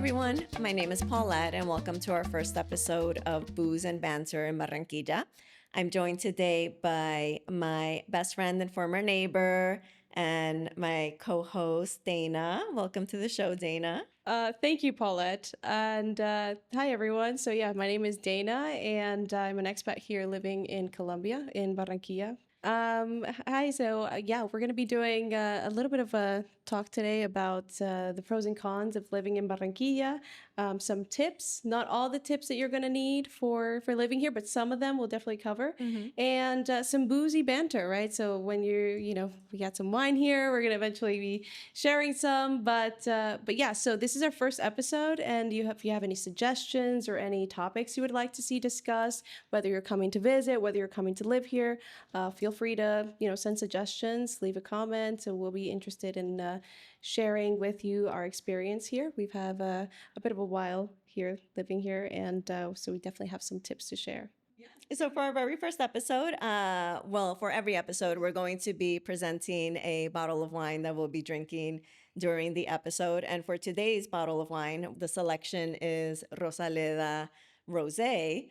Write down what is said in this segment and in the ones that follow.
everyone, my name is Paulette and welcome to our first episode of Booze and Banter in Barranquilla. I'm joined today by my best friend and former neighbor and my co-host, Danna. Welcome to the show, Danna. Thank you, Paulette. And hi, everyone. So yeah, my name is Danna, and I'm an expat here living in Colombia, in Barranquilla. Hi. So yeah, we're going to be doing a little bit of a talk today about the pros and cons of living in Barranquilla. Some tips, not all the tips that you're going to need for living here, but some of them we'll definitely cover. And some boozy banter, right? So when we got some wine here, we're going to eventually be sharing some. But yeah, so this is our first episode, and if you have any suggestions or any topics you would like to see discussed, whether you're coming to visit, whether you're coming to live here, feel free to send suggestions, leave a comment, and we'll be interested in sharing with you our experience here. We've had a bit of a while here living here, and so we definitely have some tips to share. So for our very first episode, for every episode, we're going to be presenting a bottle of wine that we'll be drinking during the episode. And for today's bottle of wine, the selection is Rosaleda rosé.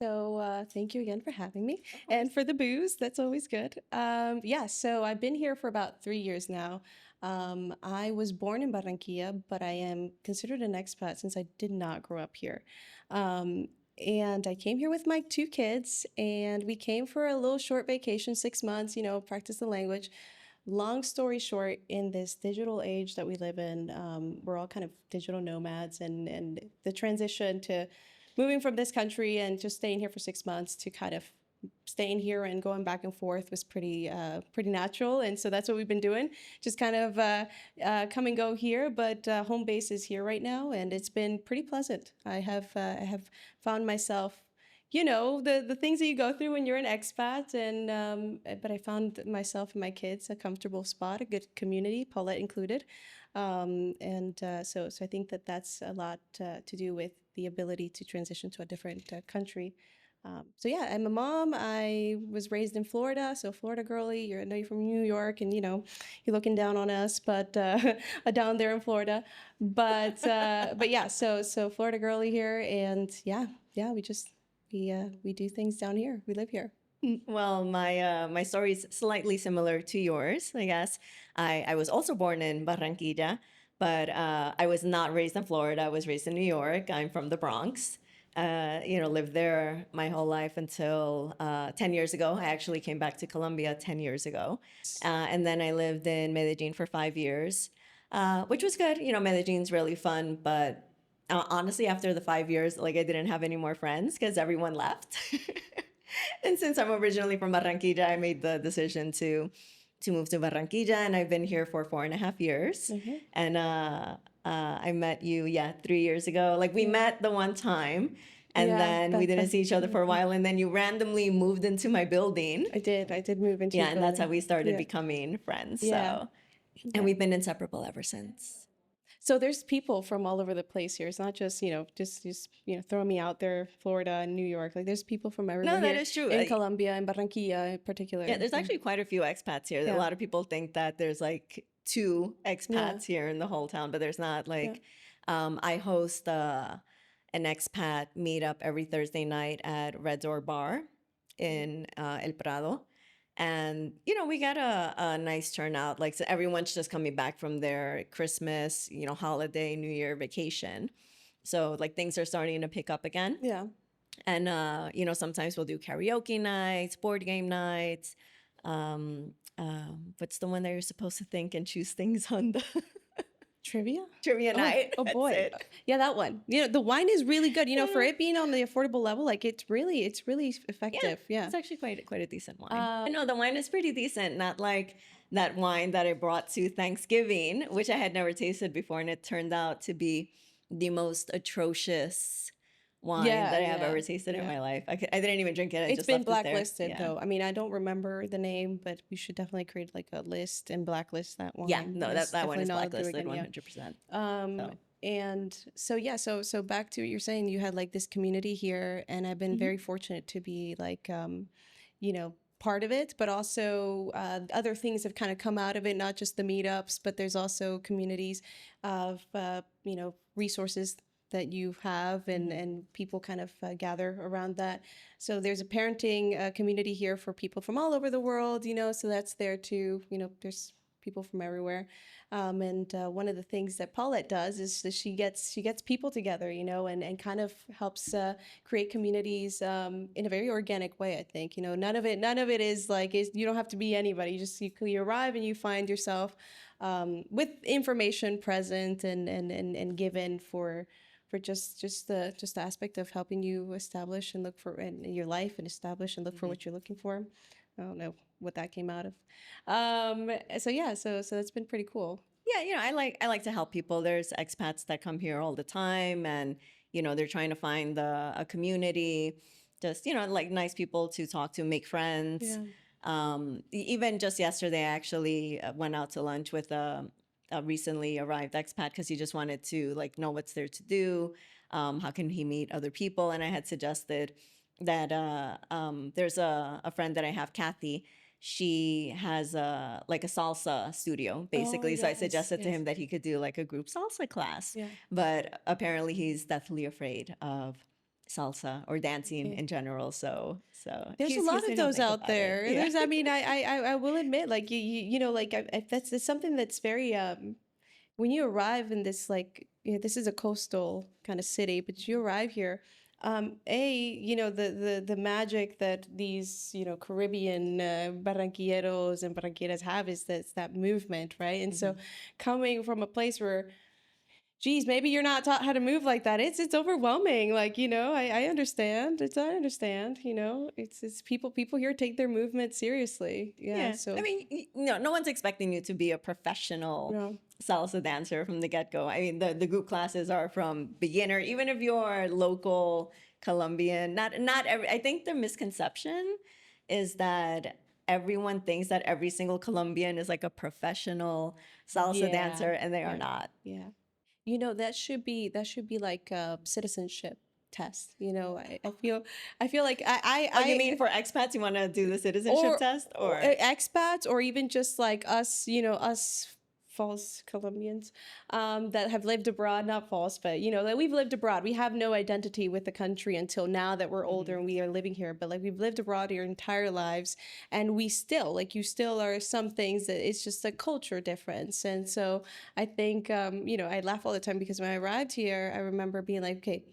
So thank you again for having me. And for the booze, that's always good. So I've been here for about 3 years now. I was born in Barranquilla, but I am considered an expat since I did not grow up here. And I came here with my 2 kids, and we came for a little short vacation, 6 months, practice the language. Long story short, in this digital age that we live in, we're all kind of digital nomads, and the transition to moving from this country and just staying here for 6 months to kind of staying here and going back and forth was pretty natural. And so that's what we've been doing, just kind of come and go here. But home base is here right now, and it's been pretty pleasant. I have found myself, the things that you go through when you're an expat, but I found myself and my kids a comfortable spot, a good community, Paulette included. So I think that's a lot to do with the ability to transition to a different country. I'm a mom. I was raised in Florida, so Florida girly. I know you're from New York, and you're looking down on us, but down there in Florida. But yeah, so Florida girly here, and we do things down here. We live here. Well, my story is slightly similar to yours, I guess. I was also born in Barranquilla, but I was not raised in Florida. I was raised in New York. I'm from the Bronx. Lived there my whole life until 10 years ago. I actually came back to Colombia 10 years ago. And then I lived in Medellin for 5 years, which was good. Medellin's really fun, but honestly, after the 5 years, I didn't have any more friends because everyone left. And since I'm originally from Barranquilla, I made the decision to move to Barranquilla, and I've been here for 4.5 years. And I met you, 3 years ago. We met the one time, and then we didn't see each other for a while, and then you randomly moved into my building. I did move into and that's how we started becoming friends. So, and we've been inseparable ever since. So there's people from all over the place here. It's not just, just throw me out there, Florida and New York. There's people from everywhere. No, that is true. In Colombia and Barranquilla in particular. Yeah, there's actually quite a few expats here. A lot of people think that there's 2 expats here in the whole town, but there's not. I host an expat meetup every Thursday night at Red Door Bar in El Prado. And, we got a nice turnout. So everyone's just coming back from their Christmas, holiday, New Year vacation. So things are starting to pick up again. Yeah. And, sometimes we'll do karaoke nights, board game nights. What's the one that you're supposed to think and choose things on the... Trivia night. Oh boy. Yeah, that one. The wine is really good. For it being on the affordable level, it's really effective. Yeah. It's actually quite a decent wine. No, the wine is pretty decent. Not like that wine that I brought to Thanksgiving, which I had never tasted before, and it turned out to be the most atrocious wine that I have ever tasted in my life. I didn't even drink it. It's been blacklisted though. I mean, I don't remember the name, but we should definitely create a list and blacklist that one. Yeah, no, that one is blacklisted 100%. And so back to what you're saying, you had this community here, and I've been very fortunate to be part of it, but also other things have kind of come out of it, not just the meetups, but there's also communities of, resources that you have and people kind of gather around that. So there's a parenting community here for people from all over the world, so that's there too. There's people from everywhere. And one of the things that Paulette does is that she gets people together, and kind of helps create communities in a very organic way. I think none of it is like you don't have to be anybody. You arrive and you find yourself with information present and given for just the aspect of helping you establish and look for in your life and establish and look for what you're looking for. I don't know what that came out of. So yeah, so that's been pretty cool. Yeah, I like to help people. There's expats that come here all the time, and they're trying to find a community, just like nice people to talk to, make friends. Yeah. Even just yesterday, I actually went out to lunch with a recently arrived expat because he just wanted to like know what's there to do. How can he meet other people? And I had suggested that there's a friend that I have, Kathy. She has like a salsa studio, basically. So I suggested to him that he could do like a group salsa class. Yeah. But apparently he's deathly afraid of salsa or dancing Yeah. in general. So There's a he's lot gonna of those think out about there. it. Yeah. There's, I mean, I will admit, like like that's something that's very when you arrive in this like this is a coastal kind of city, but you arrive here. The magic that these Caribbean barranquilleros and barranquilleras have is that movement, right? And so coming from a place where geez, maybe you're not taught how to move like that. It's overwhelming. Like, I understand. I understand, it's people here take their movement seriously. Yeah. So I mean, no one's expecting you to be a professional no. salsa dancer from the get-go. I mean, the group classes are from beginner, even if you're local Colombian. Not every. I think the misconception is that everyone thinks that every single Colombian is like a professional salsa dancer, and they are not. Yeah. That should be like a citizenship test. I feel like Oh, you mean for expats, you want to do the citizenship test, or expats, or even just like us, us false Colombians that have lived abroad, not false, but that we've lived abroad. We have no identity with the country until now that we're older and we are living here. But like we've lived abroad your entire lives, and we still like you still are some things that it's just a culture difference. And so I think I laugh all the time because when I arrived here, I remember being like, okay,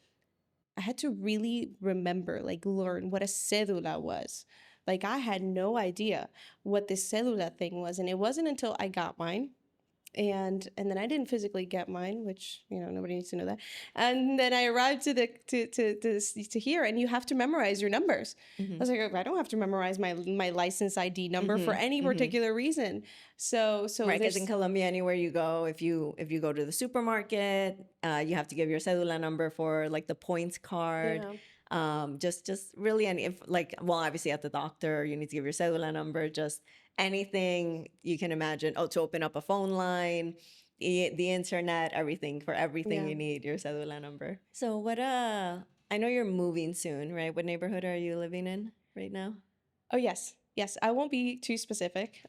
I had to really remember, like learn what a cedula was. Like I had no idea what this cedula thing was, and it wasn't until I got mine and then I didn't physically get mine, which nobody needs to know that. And then I arrived to here, and you have to memorize your numbers. I was like, I don't have to memorize my license ID number for any particular reason. So right, because in Colombia, anywhere you go, if you go to the supermarket, you have to give your cedula number for like the points card. Yeah. Just really any if like obviously at the doctor you need to give your cedula number, just anything you can imagine. Oh, to open up a phone line, the internet, everything you need your cedula number. So what I know you're moving soon, right? What neighborhood are you living in right now? Oh yes. Yes, I won't be too specific.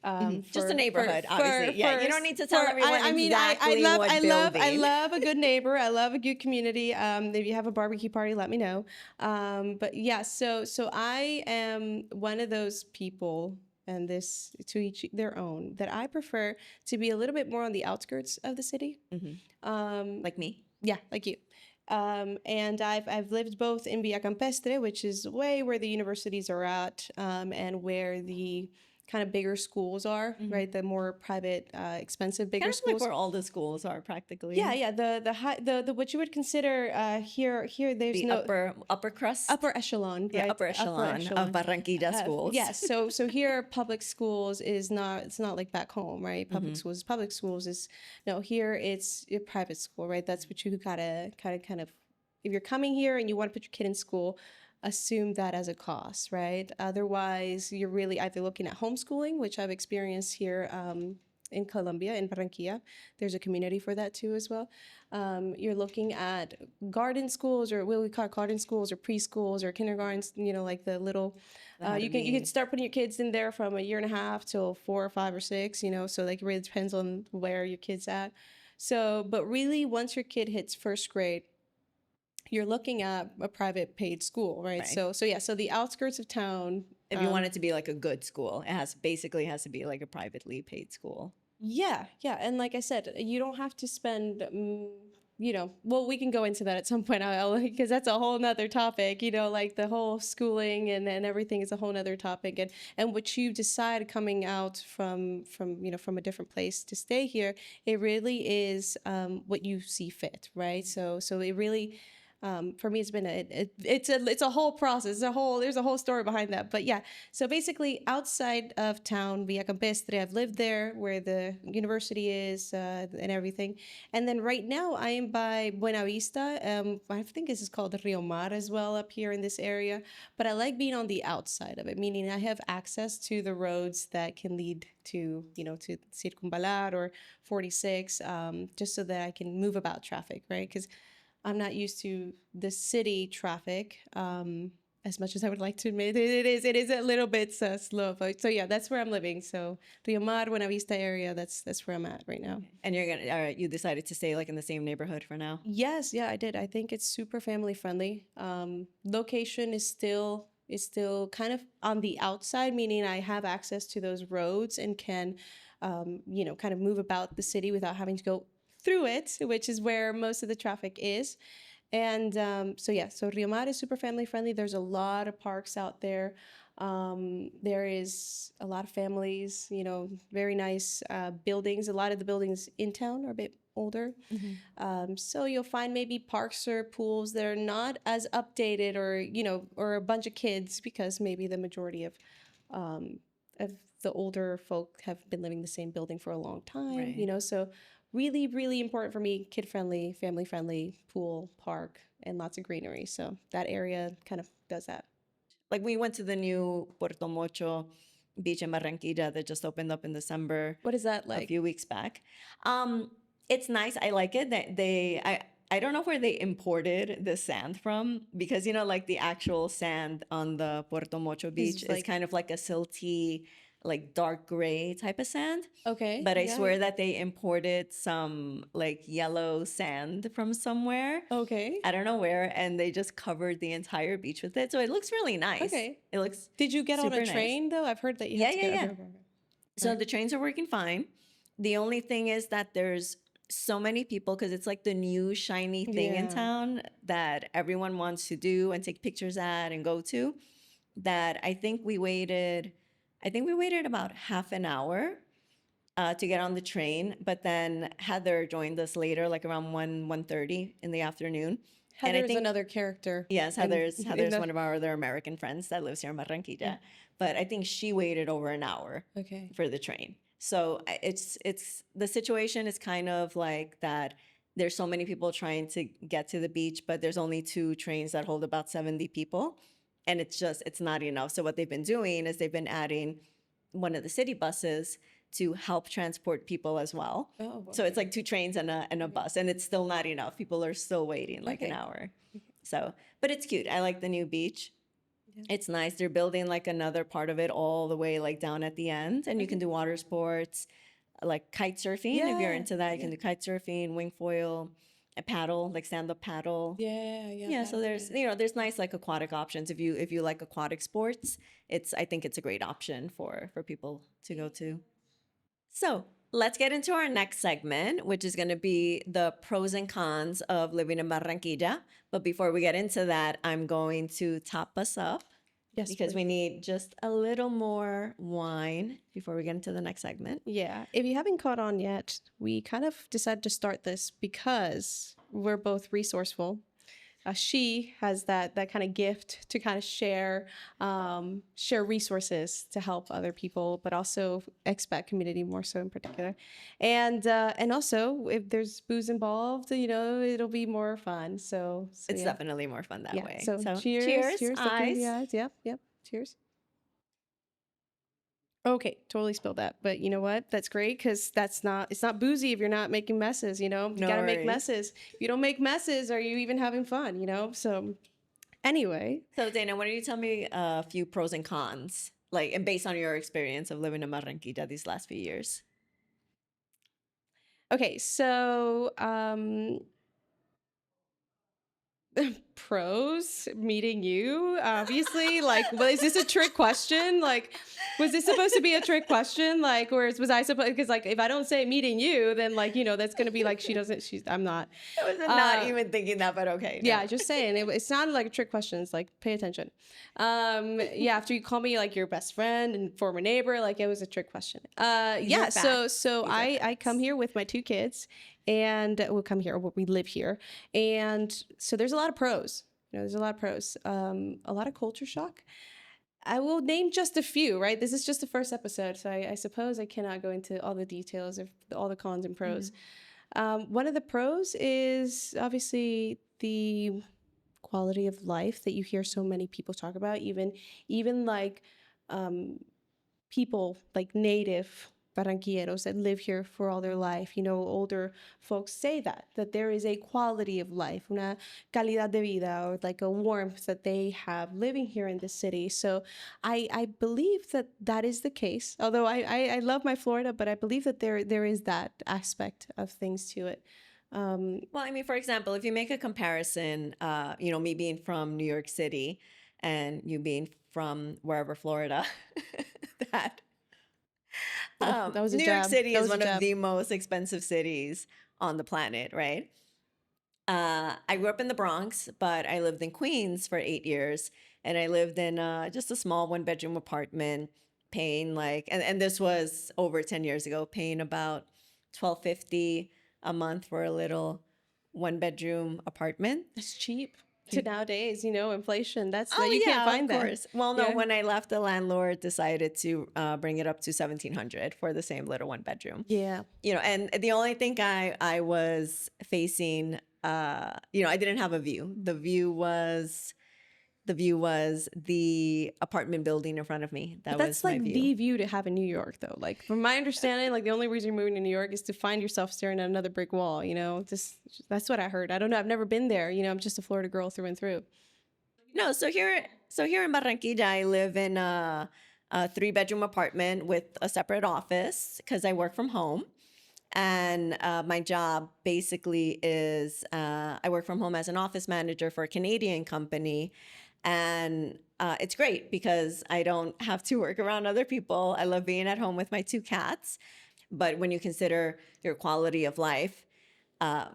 Just a neighborhood, obviously. Yeah, you don't need to tell everyone exactly what building. I love a good neighbor. I love a good community. If you have a barbecue party, let me know. But yeah, so I am one of those people, and this to each their own, that I prefer to be a little bit more on the outskirts of the city. Like me. Yeah, like you. And I've lived both in Villa Campestre, which is way where the universities are at, and where the kind of bigger schools are, right? The more private, expensive, bigger Kind of schools. like where all the schools are practically. Yeah. The what you would consider here there's the upper crust, upper echelon, right? Yeah, upper echelon of Barranquilla schools. Yes. So here public schools it's not like back home, right? Public schools is no, here it's a private school, right? That's what you gotta kind of if you're coming here and you want to put your kid in school, assume that as a cost, right? Otherwise, you're really either looking at homeschooling, which I've experienced here in Colombia, in Barranquilla. There's a community for that too as well. You're looking at garden schools, or what we call garden schools, or preschools, or kindergartens. Like the little. You can start putting your kids in there from a year and a half till 4 or 5 or 6. So like it really depends on where your kid's at. So, but really, once your kid hits first grade, you're looking at a private paid school, right? Right. So the outskirts of town. If you want it to be like a good school, it has to be like a privately paid school. Yeah, and like I said, you don't have to spend. Well, we can go into that at some point, because that's a whole nother topic. Like the whole schooling and everything is a whole nother topic, and what you decide coming out from a different place to stay here, it really is what you see fit, right? So it really. For me, it's been it's a whole process. There's a whole story behind that. But yeah, so basically outside of town, Villa Campestre, I've lived there where the university is and everything. And then right now I am by Buena Vista. I think this is called Rio Mar as well up here in this area. But I like being on the outside of it, meaning I have access to the roads that can lead to Circunvalar or 46, just so that I can move about traffic, right? Because I'm not used to the city traffic as much as I would like to admit. It is a little bit slow. So yeah, that's where I'm living. So Rio Mar, Buena Vista area, that's where I'm at right now. And you decided to stay like in the same neighborhood for now? Yes, yeah, I did. I think it's super family friendly. Location is still kind of on the outside, meaning I have access to those roads and can, kind of move about the city without having to go through it, which is where most of the traffic is. And so Rio Mar is super family friendly. There's a lot of parks out there. There is a lot of families, very nice buildings. A lot of the buildings in town are a bit older. Mm-hmm. So you'll find maybe parks or pools that are not as updated, or a bunch of kids, because maybe the majority of the older folk have been living the same building for a long time, Right. So really, really important for me, kid-friendly, family-friendly, pool, park, and lots of greenery. So that area kind of does that. Like we went to the new Puerto Mocho beach in Barranquilla that just opened up in December What is that a like? few weeks back. It's nice. I like it that I don't know where they imported the sand from, because like the actual sand on the Puerto Mocho beach is kind of like a silty, like dark gray type of sand. Okay. But I swear that they imported some like yellow sand from somewhere. Okay. I don't know where, and they just covered the entire beach with it. So it looks really nice. Okay. It looks. Did you get on super a train though? I've heard that you have to get on. So the trains are working fine. The only thing is that there's so many people, because it's like the new shiny thing in town that everyone wants to do and take pictures at and go to, that I think we waited about half an hour to get on the train. But then Heather joined us later, like around 1:30 in the afternoon. Heather's another character. Yes, Heather's one of our other American friends that lives here in Barranquilla. Yeah. But I think she waited over an hour for the train. So it's the situation is kind of like that. There's so many people trying to get to the beach, but there's only 2 trains that hold about 70 people. And it's not enough. So what they've been doing is they've been adding one of the city buses to help transport people as well. Oh, okay. So it's like 2 trains and a bus, and it's still not enough. People are still waiting like an hour. So, but it's cute. I like the new beach. Yeah. It's nice. They're building like another part of it all the way like down at the end, and you can do water sports, like kite surfing. If you're into that, you can do kite surfing, wing foil, a paddle, like stand-up paddle. Yeah. So there's nice like aquatic options. If you like aquatic sports, I think it's a great option for people to go to. So let's get into our next segment, which is going to be the pros and cons of living in Barranquilla. But before we get into that, I'm going to top us up. Yes, because we need just a little more wine before we get into the next segment. Yeah. If you haven't caught on yet, we kind of decided to start this because we're both resourceful. She has that kind of gift to kind of share resources to help other people, but also expat community more so in particular. And also if there's booze involved, it'll be more fun. So it's definitely more fun that way. So cheers. Cheers. Eyes. Yep. Cheers. Okay, totally spilled that. But you know what? That's great because it's not boozy if you're not making messes, you know? You No got to make worries. messes. If you don't make messes, are you even having fun, you know? So, anyway, So, Dana, why don't you tell me a few pros and cons, like, and based on your experience of living in Barranquilla these last few years? okay, so pros meeting you obviously like is this a trick question like was this supposed to be a trick question like or was I supposed because like if I don't say meeting you then like you know that's gonna be like she's I'm not I was not uh even thinking that, but okay, no. yeah just saying it sounded like a trick question. It's like pay attention. Yeah, after you call me like your best friend and former neighbor, like it was a trick question. These are Yeah, facts. These are I come facts. here with my two kids and we'll come here, we live here. And so there's a lot of pros. You know, there's a lot of pros. A lot of culture shock. I will name just a few, right? This is just the first episode, so I suppose I cannot go into all the details of all the cons and pros. Mhm. One of the pros is obviously the quality of life that you hear so many people talk about, even like um, people like native Barranquilleros that live here for all their life. You know, older folks say that there is a quality of life, una calidad de vida, or like a warmth that they have living here in the city. So I believe that that is the case. Although I love my Florida, but I believe that there is that aspect of things to it. Well, I mean, for example, if you make a comparison, me being from New York City and you being from wherever, Florida, that Oh, that was a New York jab. City That is was a one of jab. the most expensive cities on the planet, right? I grew up in the Bronx, but I lived in Queens for 8 years, and I lived in just a small one-bedroom apartment, paying like, and this was over 10 years ago, paying about 1250 a month for a little one-bedroom apartment. That's cheap to nowadays, you know, inflation. That's that Oh you can't yeah, of find that. course. Well, no, Yeah. when I left, the landlord decided to bring it up to 1700 for the same little one-bedroom. Yeah. And the only thing I was facing, I didn't have a view. The view was the apartment building in front of me. But That that's was my like view. the view to have in New York though. Like from my understanding, like the only reason you're moving to New York is to find yourself staring at another brick wall, you know? Just that's what I heard. I don't know. I've never been there. You know, I'm just a Florida girl through and through. No, so here in Barranquilla, I live in a three-bedroom apartment with a separate office because I work from home. And my job basically is I work from home as an office manager for a Canadian company. And it's great because I don't have to work around other people. I love being at home with my two cats. But when you consider your quality of life,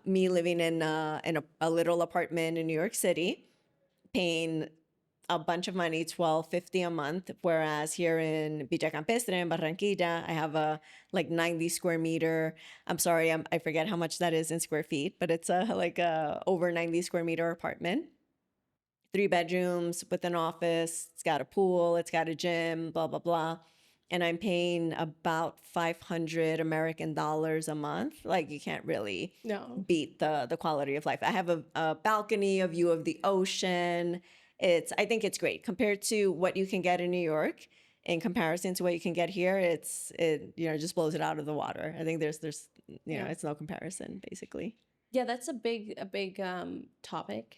me living in a little apartment in New York City, paying a bunch of money, 1250 a month, whereas here in Villa Campestre in Barranquilla, I have a like 90 square meter. I'm sorry, I forget how much that is in square feet, but it's a over 90 square meter apartment, 3 bedrooms with an office. It's got a pool, it's got a gym, blah blah blah. And I'm paying about 500 American dollars a month. Like you can't really No. beat the quality of life. I have a balcony, a view of the ocean. I think it's great compared to what you can get in New York. In comparison to what you can get here, it just blows it out of the water. I think there's Yeah. it's no comparison basically. Yeah, that's a big topic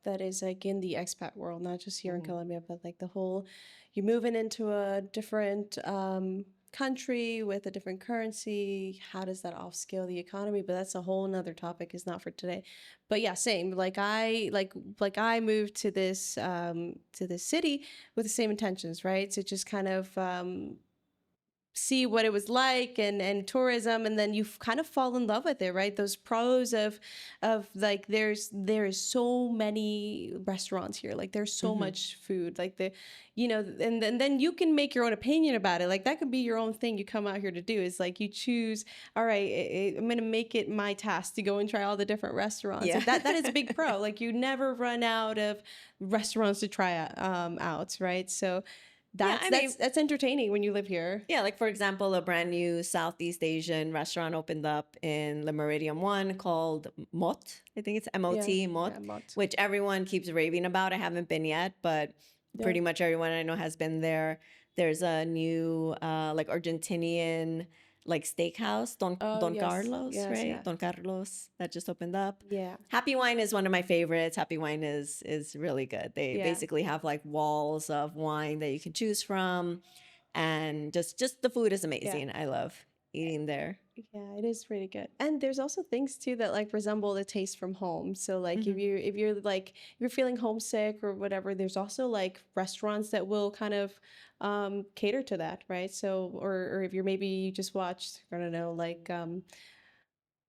that is like in the expat world, not just here in Mhm. Colombia, but like the whole you're moving into a different country with a different currency. How does that off scale the economy? But that's a whole nother topic. Is not for today. But yeah, same. Like I moved to this city with the same intentions, right? To just kind of see what it was like and tourism, and then you kind of fall in love with it, right? Those pros of like there is so many restaurants here, like there's so Mhm. much food, like the you know, and then you can make your own opinion about it. Like that could be your own thing you come out here to do, is like you choose, all right, I'm gonna make it my task to go and try all the different restaurants. Yeah. Like that is a big pro. Like you never run out of restaurants to try out, right? So Yeah, I mean, that's entertaining when you live here. yeah, like for example, a brand new Southeast Asian restaurant opened up in Le Meridian One called Mot. I think it's Yeah, MOT, Mot, yeah, but which everyone keeps raving about. I haven't been yet, but yeah, pretty much everyone I know has been there. There's a new like Argentinian like steakhouse, Oh, Don yes. Carlos, Yes, right? yeah. Don Carlos that just opened up. Yeah. Happy Wine is one of my favorites. Happy Wine is really good. They Yeah. basically have like walls of wine that you can choose from, and just the food is Yeah. amazing. I love eating there. Yeah, it is really good. And there's also things too that like resemble the taste from home. So like Mhm. if you're feeling homesick or whatever, there's also like restaurants that will kind of cater to that, right? So or if you're maybe you just watched, I don't know, like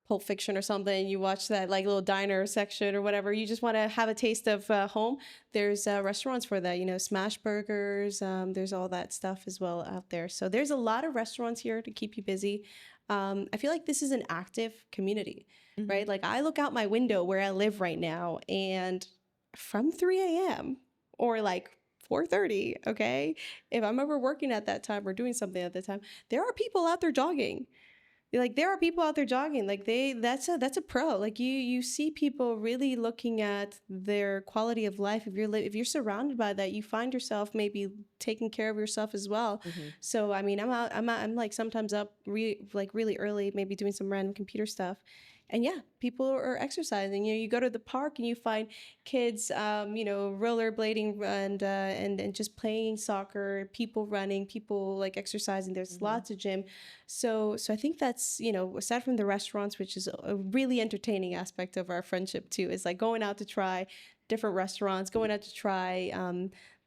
Pulp Fiction or something, you watch that like little diner section or whatever, you just want to have a taste of home. There's restaurants for that, you know, smash burgers. There's all that stuff as well out there. So there's a lot of restaurants here to keep you busy. I feel like this is an active community, right? Mhm. Like I look out my window where I live right now, and from 3 a.m. or like 4:30, okay, if I'm ever working at that time or doing something at that time, there are people out there jogging. Like there are people out there jogging, like that's a pro. Like you see people really looking at their quality of life. If you're surrounded by that, you find yourself maybe taking care of yourself as well. Mhm. So I mean, I'm like sometimes up like really early, maybe doing some random computer stuff. And yeah, people are exercising. You know, you go to the park and you find kids, you know, rollerblading and just playing soccer. People running, people like exercising. There's Mhm. lots of gym. So I think that's, you know, aside from the restaurants, which is a really entertaining aspect of our friendship too, is like going out to try different restaurants, going out to try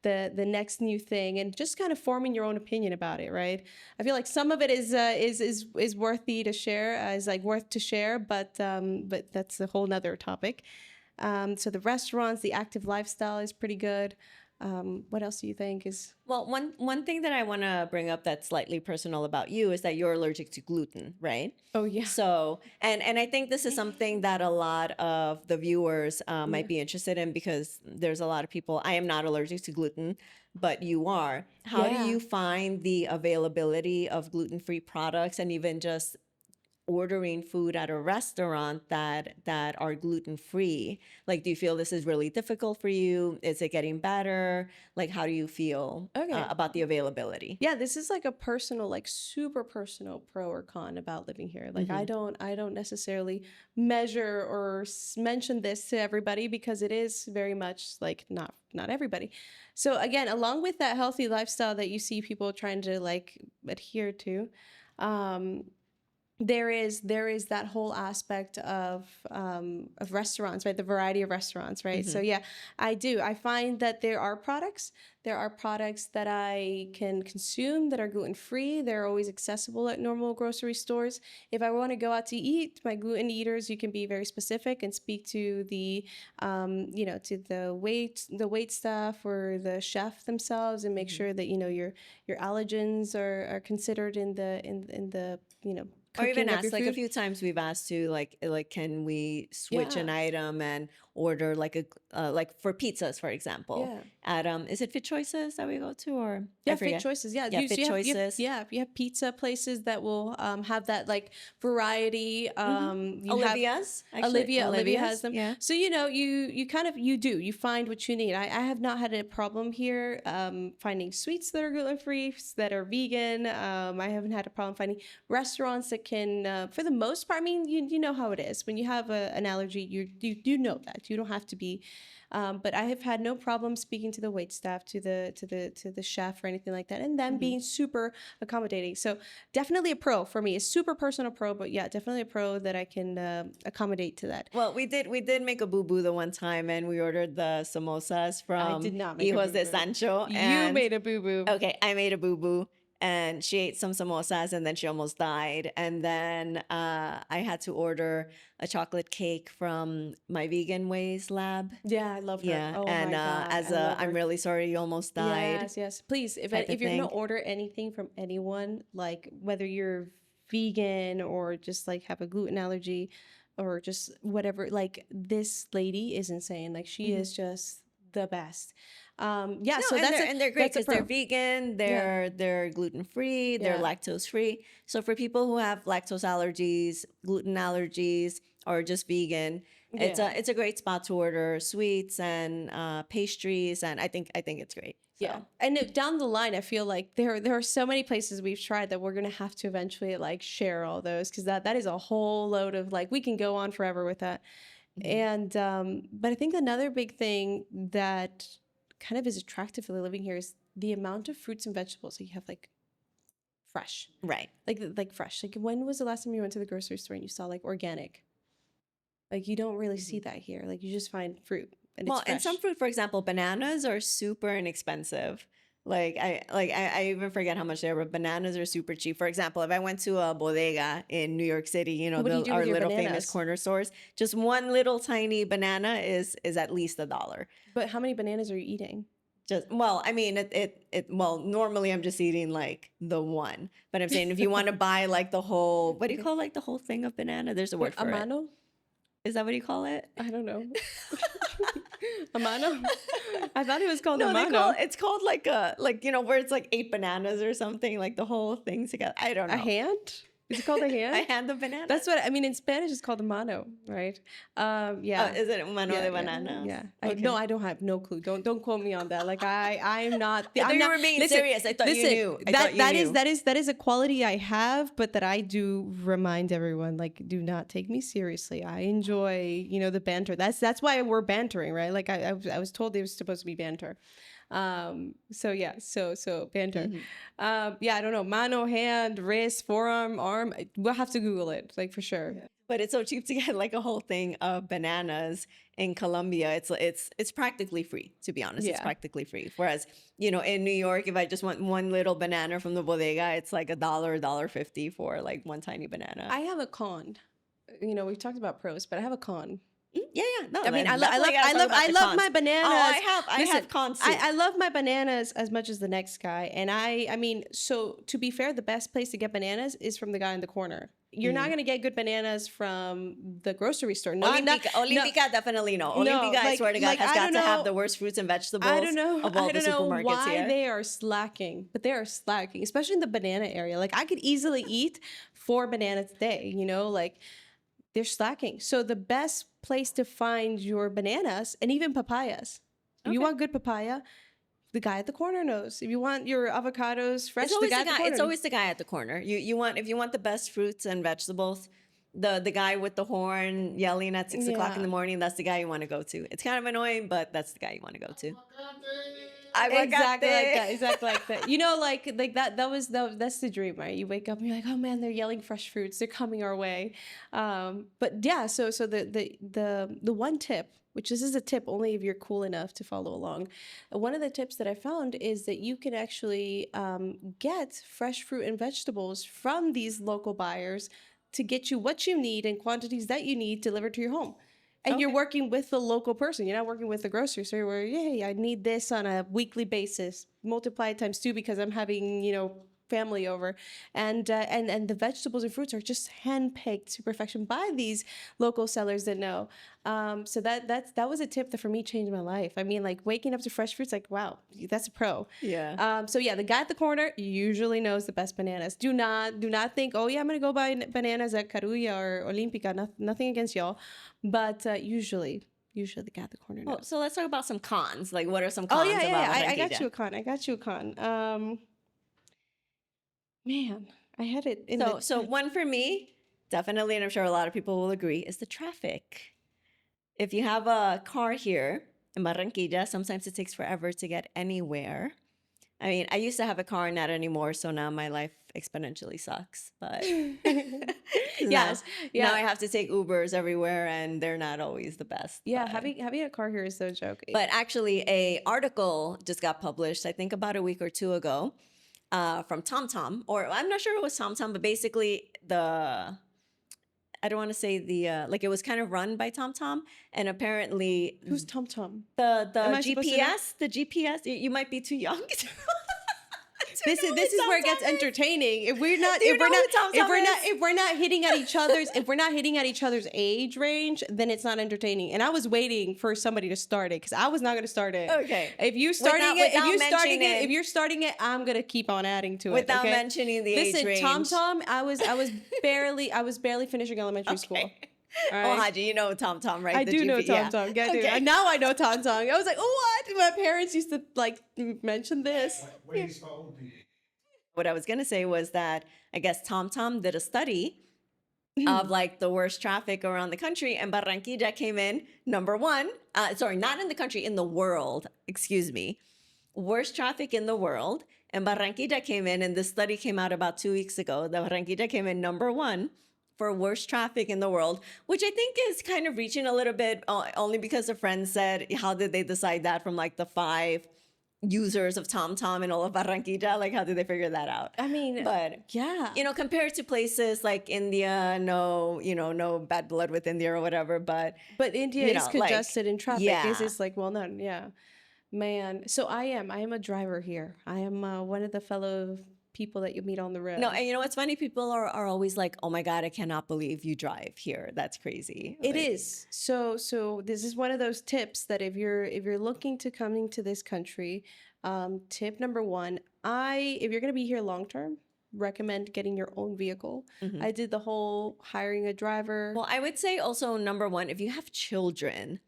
the next new thing, and just kind of forming your own opinion about it, right? I feel like some of it is worthy to share, is like worth to share, but that's a whole nother topic. So the restaurants, the active lifestyle is pretty good. What else do you think is? Well, one thing that I want to bring up that's slightly personal about you is that you're allergic to gluten, right? Oh yeah, So, and I think this is something that a lot of the viewers yeah, might be interested in, because there's a lot of people. I am not allergic to gluten, but you are. How do yeah. you find the availability of gluten-free products, and even just ordering food at a restaurant that are gluten free? Like, do you feel this is really difficult for you? Is it getting better? Like, how do you feel Okay. about the availability? Yeah, this is like a personal, like super personal pro or con about living here. Like Hmm. I don't necessarily measure or mention this to everybody because it is very much like not everybody. So again, along with that healthy lifestyle that you see people trying to like adhere to, um, there is that whole aspect of restaurants, right? The variety of restaurants, right? So Hmm. yeah, I find that there are products that I can consume that are gluten free. They're always accessible at normal grocery stores. If I want to go out to eat, my gluten eaters, you can be very specific and speak to the you know, to the wait staff or the chef themselves, and make Hmm. sure that you know your allergens are considered in the you know, Or even cooking of your ask, like a food. few times we've asked to, like, can we switch Yeah, an item and order like like for pizzas, for example, yeah. at is it Fit Choices that we go to, or I Yeah, fit forget? choices. Yeah, Yeah, so Fit Choices. you have pizza places that will have that like variety. Hmm. You have Olivia's, actually, Olivia has Olivia's. them. Yeah. So you know, you kind of you find what you need. I have not had a problem here finding sweets that are gluten free, that are vegan. I haven't had a problem finding restaurants that can, for the most part. I mean, you know how it is when you have an allergy. You know that you don't have to be. But I have had no problem speaking to the wait staff, to the chef or anything like that, and them Hmm. being super accommodating. So definitely a pro for me. A super personal pro, but yeah, definitely a pro that I can accommodate to that. Well, we did make a boo boo the one time, and we ordered the samosas I from did not make a Hijos boo de boo. Sancho, You and made a boo boo. okay, I made a boo boo, and she ate some samosas, and then she almost died. And then I had to order a chocolate cake from my Vegan Ways lab. Yeah, I love her. Yeah, Oh and my God, as I a love I'm her. really sorry you almost died Yes, yes. Please, type of if you're gonna thing. order anything from anyone, like whether you're vegan or just like have a gluten allergy or just whatever, like this lady is insane. Like she Hmm. is just the best. Yeah, No, so and they're great that's a because they're pro. vegan, Yeah, they're gluten free, they're yeah, lactose free. So for people who have lactose allergies, gluten allergies, or just vegan, Yeah. it's a great spot to order sweets and pastries, and I think it's great. So. Yeah. And down the line, I feel like there are so many places we've tried that we're gonna have to eventually like share all those, because that is a whole load of like, we can go on forever with that. And but I think another big thing that kind of is attractive for living here is the amount of fruits and vegetables that you have, like fresh, Right. like fresh. Like, when was the last time you went to the grocery store and you saw like organic? Like, you don't really see that here. Like, you just find fruit and Well, it's and fresh. some fruit, for example, bananas are super inexpensive. I even forget how much they are, but bananas are super cheap. For example, if I went to a bodega in New York City, you know, What do you do our with your little famous bananas? corner stores, just one little tiny banana is at least $1. But how many bananas are you eating? Just well, I mean, well, normally I'm just eating like the one, but I'm saying if you want to buy like the whole, what do you call like the whole thing of banana? There's a word A for it. mano? Is that what you call it? I don't know. A mano? I thought it was called a No, mano. it's called like a you know where it's like 8 bananas or something, like the whole thing together. I don't know. A hand? Is it called a hand? A hand of bananas. That's what I mean. In Spanish, it's called a mano, right? Yeah. Is it mano Yeah, de yeah, bananas? yeah. Okay. No, I don't have no clue. Don't quote me on that. Like, I'm not. I thought I'm you not, were being listen, serious. I thought you listen, knew. I that thought you that knew. is that is a quality I have, but that I do remind everyone, like, do not take me seriously. I enjoy, the banter. That's why we're bantering, right? Like, I was told it was supposed to be banter. So yeah, so banter. Yeah, I don't know. Mano, hand, wrist, forearm, arm. We'll have to Google it, like, for sure. But it's so cheap to get like a whole thing of bananas in Colombia. It's practically free, to be honest. It's Yeah. practically free. Whereas, in New York, if I just want one little banana from the bodega, it's like $1.50 for like one tiny banana. I have a con. We've talked about pros, but I have a con. Yeah. No, I mean, I definitely gotta talk about the love cons. my bananas. Oh, I Listen, have cons too. I love my bananas as much as the next guy. And I mean, so to be fair, the best place to get bananas is from the guy in the corner. You're not going to get good bananas from the grocery store. Olympica, definitely no. Olympica, I swear to God, has got to have the worst fruits and vegetables I don't know. of all I the don't know supermarkets why here. they are slacking, but they are slacking, especially in the banana area. Like, I could easily eat 4 bananas a day, like, they're slacking. So the best place to find your bananas, and even papayas, if you want good papaya, the guy at the corner knows. If you want your avocados fresh, the guy at the corner. It's always the guy at the corner. If you want the best fruits and vegetables, the guy with the horn yelling at 6 o'clock in the morning, that's the guy you want to go to. It's kind of annoying, but that's the guy you want to go to. Exactly like that. Exactly like that. Like that's the dream, right? You wake up and you're like, oh man, they're yelling fresh fruits. They're coming our way. But yeah, so the one tip, which this is a tip only if you're cool enough to follow along. One of the tips that I found is that you can actually get fresh fruit and vegetables from these local buyers to get you what you need in quantities that you need delivered to your home. And you're working with the local person. You're not working with the grocery store where, hey, I need this on a weekly basis. Multiply it times 2 because I'm having, family over. And the vegetables and fruits are just handpicked to perfection by these local sellers that know. So that was a tip that for me changed my life. I mean, like, waking up to fresh fruits, like, wow, that's a pro. Yeah. So yeah, the guy at the corner usually knows the best bananas. Do not think, oh yeah, I'm gonna go buy bananas at Carulla or Olympica. Nothing against y'all, but usually the guy at the corner knows. Well, so let's talk about some cons. Like, what are some cons? Yeah. About I got you a con. Man, I had it in So one for me, definitely, and I'm sure a lot of people will agree, is the traffic. If you have a car here in Barranquilla, sometimes it takes forever to get anywhere. I mean, I used to have a car, not anymore, so now my life exponentially sucks. But yes, now I have to take Ubers everywhere, and they're not always the best. Yeah, but. having a car here is no joke. But actually, a article just got published, I think about a week or two ago, from TomTom, or I'm not sure it was TomTom, but basically I don't want to say like it was kind of run by TomTom, and apparently who's TomTom? The GPS. You might be too young. This is where it gets entertaining. If we're not hitting at each other's age range, then it's not entertaining. And I was waiting for somebody to start it because I was not going to start it. Okay. If you're starting it, I'm going to keep on adding to it. Without mentioning the age range. Listen, TomTom, I was barely finishing elementary school. All Oh, right. Haji, you know Tom Tom, right? I The do know GP. Yeah. Tom Tom. Yeah, I do. Okay. And now I know Tom Tom. I was like, oh, what? My parents used to like mention this. Ways for old people. What I was gonna say was that I guess Tom Tom did a study of like the worst traffic around the country, and Barranquilla came in number one. Sorry, not in the country, in the world. Excuse me. Worst traffic in the world, and Barranquilla came in, and this study came out about 2 weeks ago. The Barranquilla came in number one for worst traffic in the world, which I think is kind of reaching a little bit, only because a friend said, how did they decide that from like the 5 users of TomTom in all of Barranquilla? Like, how did they figure that out? I mean, But yeah. compared to places like India, no, no bad blood with India or whatever. But But India you is know, like, congested in traffic. yeah. It's like well known. Yeah, man. So I am a driver here. I am one of the fellow people that you meet on the road. No, and you know what's funny? People are always like, "Oh my God, I cannot believe you drive here. That's crazy." It Like, is. So this is one of those tips that if you're looking to coming to this country, tip number one, if you're gonna be here long term, recommend getting your own vehicle. mhm. I did the whole hiring a driver. Well, I would say also number one, if you have children,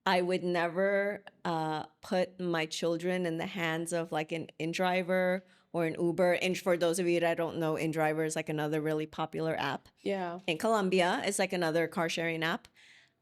I would never put my children in the hands of like an InDriver or an Uber. And for those of you that don't know, InDriver is like another really popular app. Yeah. In Colombia, it's like another car sharing app.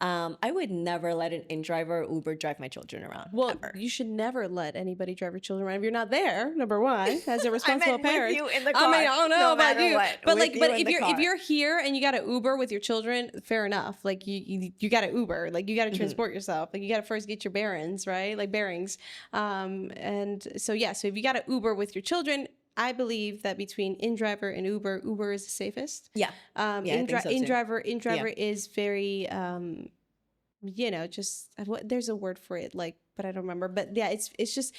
I would never let an InDriver or Uber drive my children around. Well, ever. you should never let anybody drive your children around if you're not there. Number one, as a I responsible meant parent. with you in the I car. mean, I don't know no about matter you, what, but with like, you but in if the you're car. here and you got to Uber with your children, fair enough. Like you got to Uber, like you got to Mm-hmm. transport yourself. Like you got to first get your bearings, right? Like bearings. And so yeah, so if you got to Uber with your children, I believe that between InDriver and Uber is the safest. Yeah. Yeah, I think so too. InDriver is very just there's a word for it, like, but I don't remember. But yeah, it's just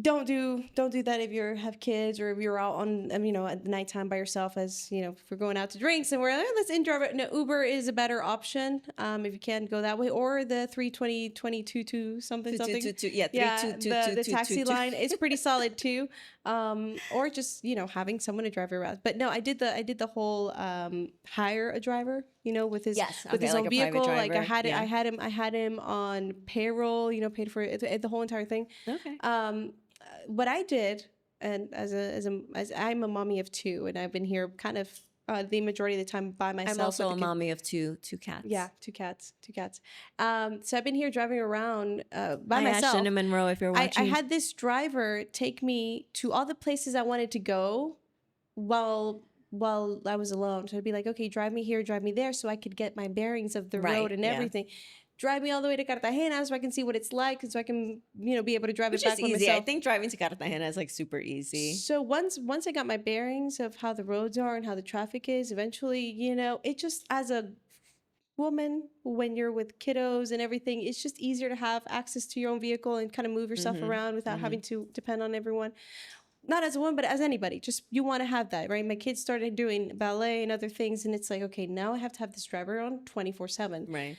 don't do that if you have kids or if you're out on at nighttime by yourself, as if we're going out to drinks and we're like, let's InDriver. No, Uber is a better option if you can go that way, or the 320 something. Yeah, Yeah, 3222222. the taxi line is pretty solid too. Or just having someone to drive you around. But no, I did the whole hire a driver, with his Yes, with okay, his like own a private vehicle. Like driver, yeah. I had him on payroll, paid for it, the whole entire thing. Okay. What I did, and as I'm a mommy of two, and I've been here kind of the majority of the time by myself. I'm also with a the mommy of two cats. Yeah, two cats. So I've been here driving around by Hi, myself. Ashton and Monroe, if you're I watching. had this driver take me to all the places I wanted to go while I was alone. So I'd be like, okay, drive me here, drive me there, so I could get my bearings of the Right, road and yeah. everything. Drive me all the way to Cartagena so I can see what it's like, so I can be able to drive Which it back is with easy. myself. I think driving to Cartagena is like super easy. So once I got my bearings of how the roads are and how the traffic is, eventually, it just, as a woman, when you're with kiddos and everything, it's just easier to have access to your own vehicle and kind of move yourself around without having to depend on everyone. Not as a woman, but as anybody. Just, you want to have that, right? My kids started doing ballet and other things, and it's like, okay, now I have to have this driver on 24/7. Right.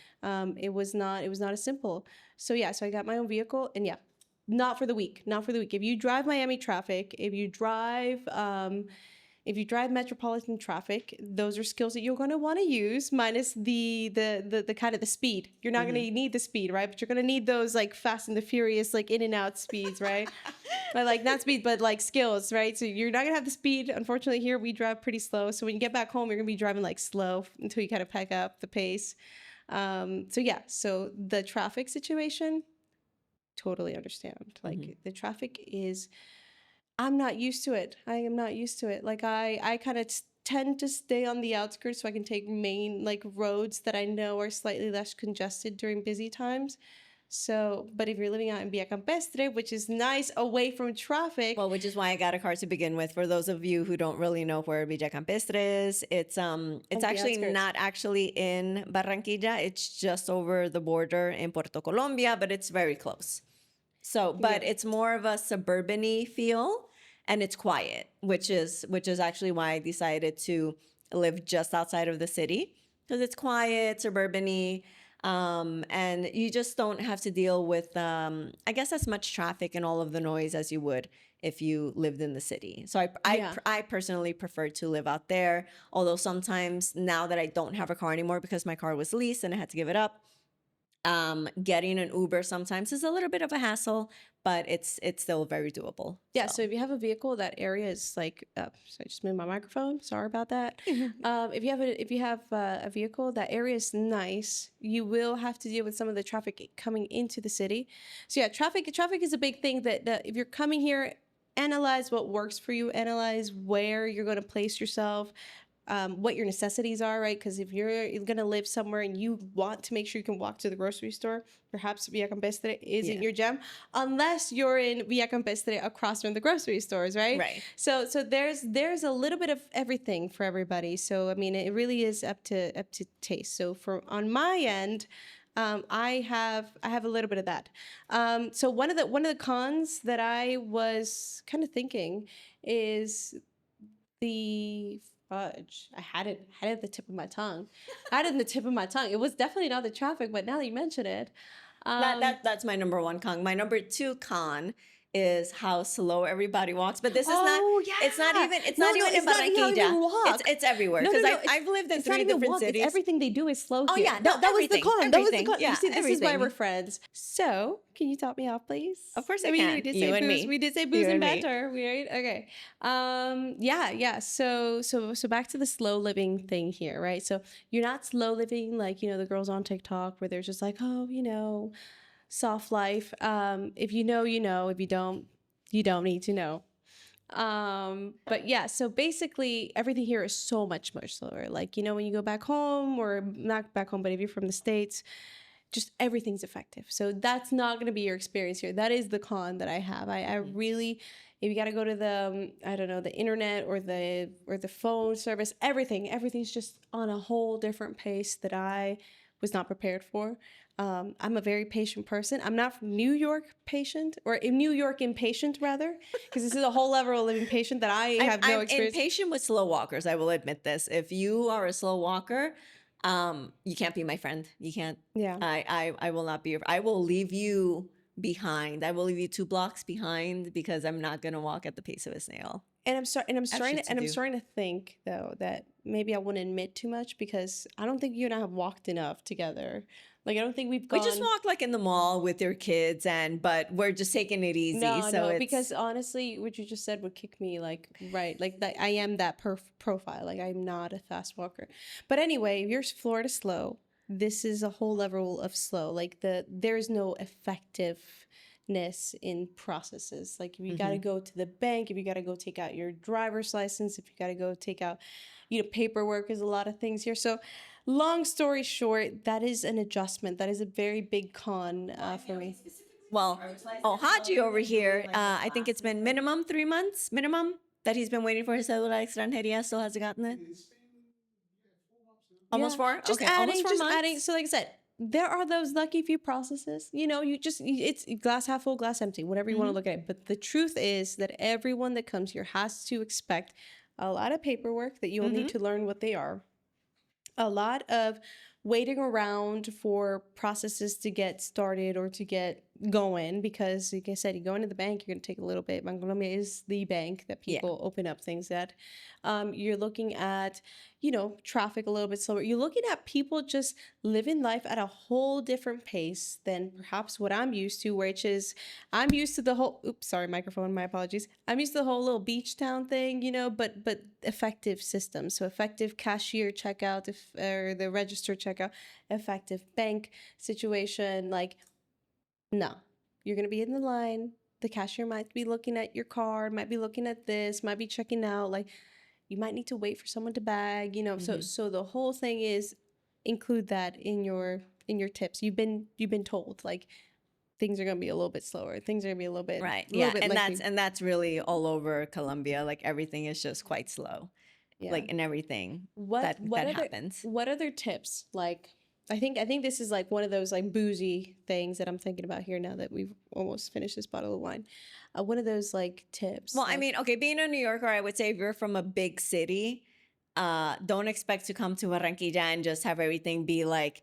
It was not as simple. So yeah, so I got my own vehicle, and yeah, not for the week. If you drive Miami traffic, if you drive metropolitan traffic, those are skills that you're going to want to use, minus the kind of the speed. You're not going to need the speed, right? But you're going to need those like Fast and the Furious, like in and out speeds, right? But like not speed, but like skills, right? So you're not going to have the speed. Unfortunately, here we drive pretty slow. So when you get back home, you're going to be driving like slow until you kind of pick up the pace. So yeah, so the traffic situation, totally understand. Like the traffic is, I'm not used to it. I am not used to it. Like I kind of tend to stay on the outskirts so I can take main like roads that I know are slightly less congested during busy times. So, but if you're living out in Via Campestre, which is nice away from traffic. Well, which is why I got a car to begin with. For those of you who don't really know where Villa Campestre is, it's actually outskirts. not actually in Barranquilla. It's just over the border in Puerto Colombia, but it's very close. So, but it's more of a suburban-y feel, and it's quiet, which is actually why I decided to live just outside of the city, because it's quiet, suburban-y. And you just don't have to deal with, I guess, as much traffic and all of the noise as you would if you lived in the city. So Yeah. I personally prefer to live out there. Although sometimes now that I don't have a car anymore because my car was leased and I had to give it up, getting an Uber sometimes is a little bit of a hassle, but it's still very doable. Yeah, so if you have a vehicle, that area is like, so I just moved my microphone. Sorry about that. If you have a vehicle, that area is nice. You will have to deal with some of the traffic coming into the city. So yeah, traffic is a big thing that if you're coming here, analyze what works for you, analyze where you're going to place yourself, what your necessities are, right? Because if you're going to live somewhere and you want to make sure you can walk to the grocery store, perhaps Villa Campestre isn't your gem, unless you're in Villa Campestre across from the grocery stores, right? Right. So there's a little bit of everything for everybody. So I mean, it really is up to taste. So for on my end, I have a little bit of that. So one of the cons that I was kind of thinking is the fudge. I had it at the tip of my tongue. I had it in the tip of my tongue. It was definitely not the traffic, but now that you mention it, That's my number one con. My number two con is how slow everybody walks. But this is oh not. It's not yeah, even. It's no, not even in not Barranquilla. even walk. It's everywhere No, because it's- I've lived in it's not three even different walk. cities. It's everything they do is slow. Oh, here. yeah, no, that was the everything, con. That was the everything. con. Yeah, you see, this is why everything. we're friends. So, can you top me off, please? Of course I mean, can. we did You say and booze. me. We did say booze You and and me. banter. We right? Okay. Yeah. So back to the slow living thing here, right? So you're not slow living like the girls on TikTok where they're just like, oh, soft life. If you know, you know. If you don't need to know. But yeah, so basically everything here is so much slower. Like, when you go back home, or not back home, but if you're from the States, just everything's effective. So that's not going to be your experience here. That is the con that I have. I really, if you got to go to the, I don't know, the internet or the phone service, everything's just on a whole different pace that I was not prepared for. I'm a very patient person. I'm not from New York patient, or in New York impatient rather, because this is a whole level of living patient that I have no I'm experience. impatient with slow walkers. I will admit this. If you are a slow walker, you can't be my friend. You can't. Yeah. I will not be. I will leave you behind. I will leave you 2 blocks behind because I'm not gonna walk at the pace of a snail. And I'm starting do. to think though that maybe I wouldn't admit too much, because I don't think you and I have walked enough together. Like, I don't think we've gone. We just walk like in the mall with your kids, but we're just taking it easy. No, because honestly, what you just said would kick me like right, like that. I am that profile. Like, I'm not a fast walker. But anyway, if you're Florida slow, this is a whole level of slow. Like there's no effectiveness in processes. Like, if you got to go to the bank, if you got to go take out your driver's license, if you got to go take out, paperwork is a lot of things here. So, long story short, that is an adjustment. That is a very big con for me. Well, Haji over here, I think it's been minimum 3 months, that he's been waiting for his cedula extranjeria. Still hasn't gotten it. Almost Yeah. 4. Just Okay, almost adding, 4 just months. adding. So, like I said, there are those lucky few processes. It's glass half full, glass empty, whatever you want to look at it. But the truth is that everyone that comes here has to expect a lot of paperwork that you'll need to learn what they are. A lot of waiting around for processes to get started or to get going, because like I said, you go into the bank, you're going to take a little bit. Bancolombia is the bank that people open up things at. You're looking at, traffic a little bit slower. You're looking at people just living life at a whole different pace than perhaps what I'm used to, which is I'm used to the whole, oops, sorry, microphone, my apologies. I'm used to the whole little beach town thing, but effective systems. So effective cashier checkout, or the register checkout, effective bank situation. Like, no, you're going to be in the line. The cashier might be looking at your card, might be looking at this, might be checking out. Like, you might need to wait for someone to bag, So the whole thing is include that in your tips. You've been told, like, things are going to be a little bit slower. Things are going to be a little bit Right. a little Yeah. bit And lengthy. that's really all over Colombia. Like, everything is just quite slow. Yeah. Like, in everything What that other happens. what other tips? Like, I think this is like one of those like boozy things that I'm thinking about here now that we've almost finished this bottle of wine. One of those like tips. Well, I like- mean, okay, being a New Yorker, I would say if you're from a big city, don't expect to come to Barranquilla and just have everything be like,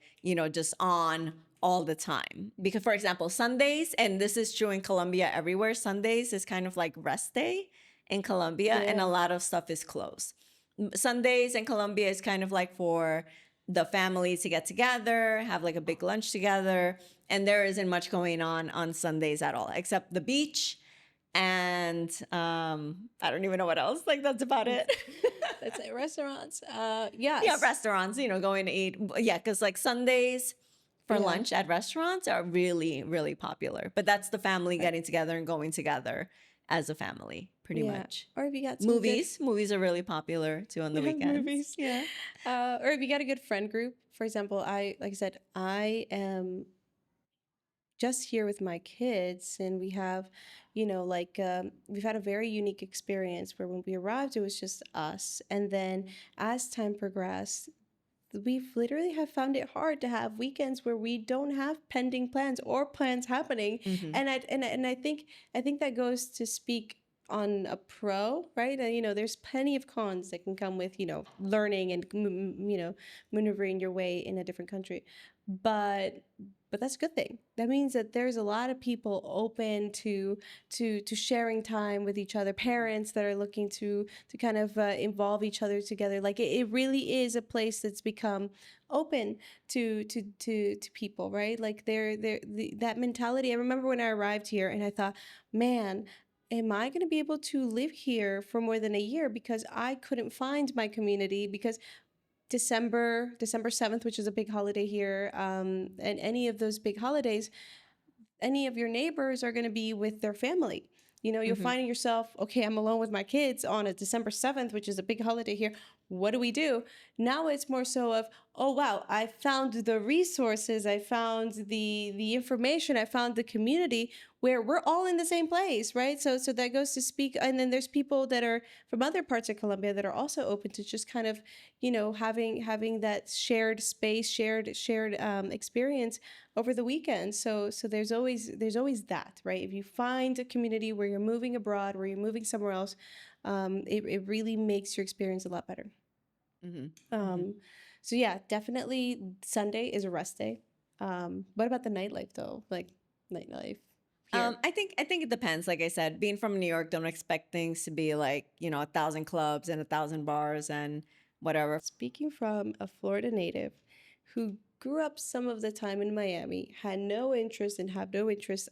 just on all the time. Because, for example, Sundays, and this is true in Colombia everywhere, Sundays is kind of like rest day in Colombia, and a Yeah. lot of stuff is closed. Sundays in Colombia is kind of like for the family to get together, have like a big lunch together, and there isn't much going on Sundays at all, except the beach. And I don't even know what else. Like, that's about it. That's it. Restaurants. Yeah, Yes. restaurants, going to eat. Yeah, because like Sundays for Yeah. lunch at restaurants are really, really popular. But that's the family getting together and going together as a family, pretty Yeah. much. Or if you got some good Movies are really popular too on the weekends. movies. Yeah. Or if you got a good friend group, for example, like I said, I am just here with my kids, and we have, we've had a very unique experience where when we arrived, it was just us, and then as time progressed, we've literally have found it hard to have weekends where we don't have pending plans or plans happening. And I think that goes to speak on a pro, right? And there's plenty of cons that can come with learning and maneuvering your way in a different country, but that's a good thing. That means that there's a lot of people open to sharing time with each other, parents that are looking to kind of involve each other together. Like it really is a place that's become open to people, right? Like that mentality. I remember when I arrived here and I thought, man, am I going to be able to live here for more than a year, because I couldn't find my community, because December 7th, which is a big holiday here, and any of those big holidays, any of your neighbors are going to be with their family. You're finding yourself, okay, I'm alone with my kids on a December 7th, which is a big holiday here. What do we do? Now it's more so of, oh, wow, I found the resources, I found the information, I found the community where we're all in the same place, right? So that goes to speak. And then there's people that are from other parts of Colombia that are also open to just kind of, having that shared space, shared experience over the weekend. So there's always that, right? If you find a community where you're moving abroad, where you're moving somewhere else, it really makes your experience a lot better. So yeah, definitely Sunday is a rest day. What about the nightlife though? Like nightlife here? I think it depends. Like I said, being from New York, don't expect things to be like 1,000 clubs and 1,000 bars and whatever. Speaking from a Florida native who grew up some of the time in Miami, had no interest and have no interest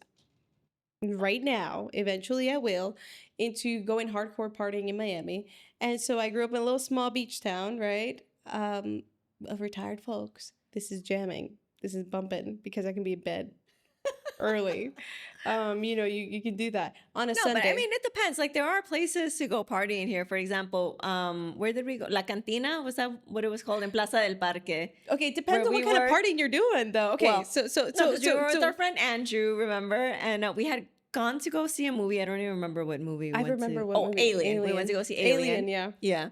right now, eventually I will, into going hardcore partying in Miami. And so I grew up in a little small beach town, right? Of retired folks. This is jamming. This is bumping because I can be in bed early. You can do that on a No, Sunday. but I mean, it depends. Like, there are places to go partying here. For example, where did we go? La Cantina, was that what it was called? In Plaza del Parque. Okay, it depends on what kind of partying you're doing, though. Okay, Well, so we were with our friend Andrew, remember? And we had gone to go see a movie. I don't even remember what movie we went to. I remember what movie. Alien. We went to go see Alien. Yeah. Yeah.